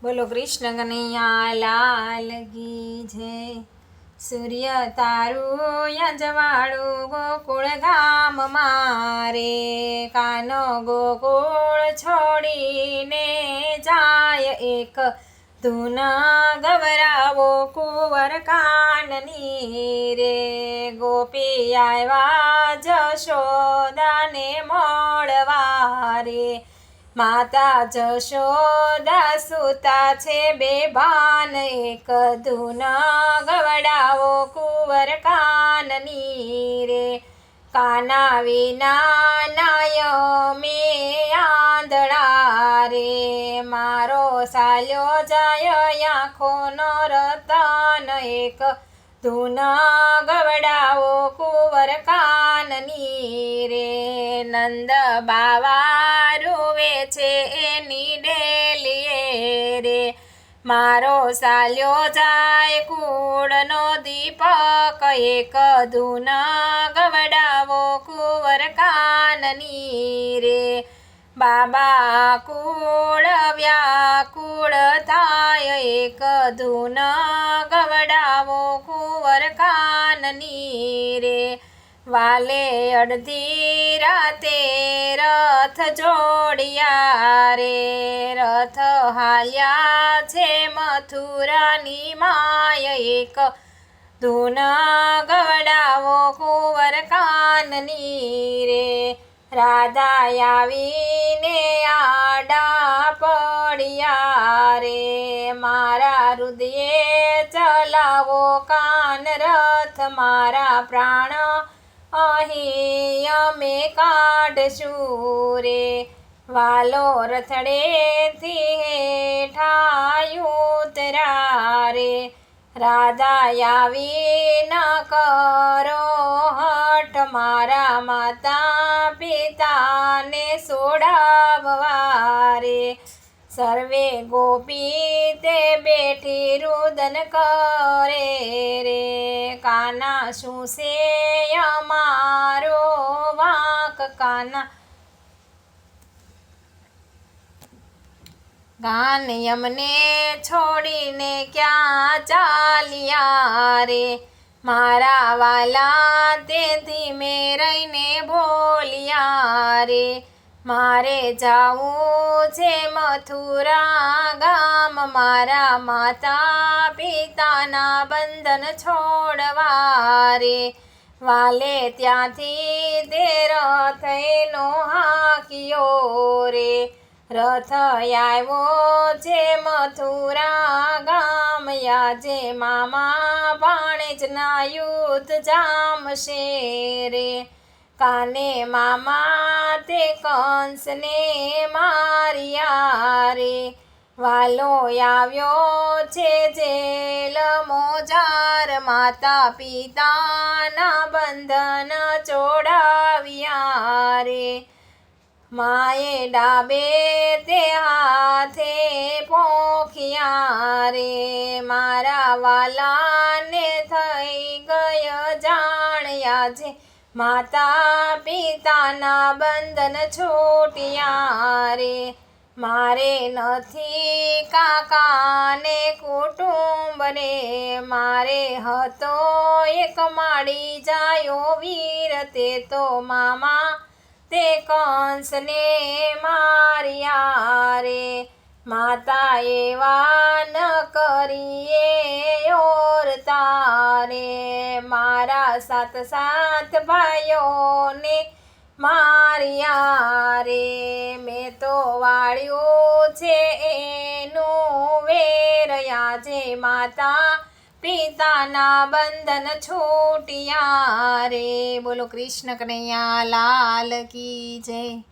બોલો કૃષ્ણ કનૈયા લાલ કી જય. સૂર્ય તારું યજવાળું ગોકુળ ગામ મારે, કાનો ગોકુળ છોડીને જાય એક ધૂન ગવરાવો કુંવર કાનની રે. ગોપી આવ્યા જશોદાને મળવા રે, માતા જશોદા સુતા છે બેભાન, એક ધૂન ગવડાવો કુંવર કાનની રે. કાના વિના નાય મેં આંધળા રે, મારો સાલ્યો જાય આંખોનો રતન, એક ધૂન ગવડાવો કુંવર કાનની રે. નંદ બાવા રૂવે છે એની ડેલીએ રે, મારો સાલ્યો જાય કુળનો દીપક, એક ધૂન ગવડાવો કુંવર કાનની રે. બાબા કુળ વ્યાકુળ થાય, એક ધૂન ગવડાવો કુંવર કાનની રે. વાલે અડધી રાતે રથ જોડિયા રે, રથ હાલ્યા છે મથુરાની માય, એક ધૂન ગવડાવો કુંવર કાનની રે. રાધા આવીને આડા પડ્યા રે, મારા હૃદયે ચલાવો કાન રથ, મારા પ્રાણ અહીં અમે કાઢશું રે. વાલો રથડેથી હેઠા ઉતર્યા રે, રાધા આવી ન કરો હઠ, મારા માતા પિતાને સોડાવવા રે. સર્વે ગોપી તે બેઠી રુદન કરે રે, કાના શું છે અમારો વાંક, કાના ગાન અમને છોડીને ક્યાં ચાલ્યા રે. મારા વાલા તે ધીમે રહીને બોલ્યા રે, મારે જાવું છે મથુરા ગામ, મારા માતા પિતાના બંધન છોડવા રે. વાલે ત્યાંથી તે રથ એનો હાંક્યો રે, રથ આવ્યો છે મથુરા ગામ, આજે મામા ભાણેજના યુદ્ધ જામશે રે. કાને મામા તે કંસને માર્યા રે, વાલો આવ્યો છે જેલ મોજાર, માતા પિતાના બંધન ચોડાવ્યા રે. માએ ડાબે તે હાથે પોખ્યા રે, મારા વાલાને થઈ ગય જાણ્યા છે, માતા પિતાના બંધન છૂટ્યા રે. મારે નથી કાકાને કુટુંબ રે, મારે હતો એક માડી જાયો વીર, તે તો મામા તે કંસને માર્યા રે. માતા એવા ન કરીએ ઓરતા રે, મારા સાત સાત ભાઈઓને માર્યા રે. મેં તો વાળ્યું છે એનું વેર, આજે માતા પિતાના બંધન છૂટ્યા રે. બોલો કૃષ્ણ કનૈયા લાલ કી જય.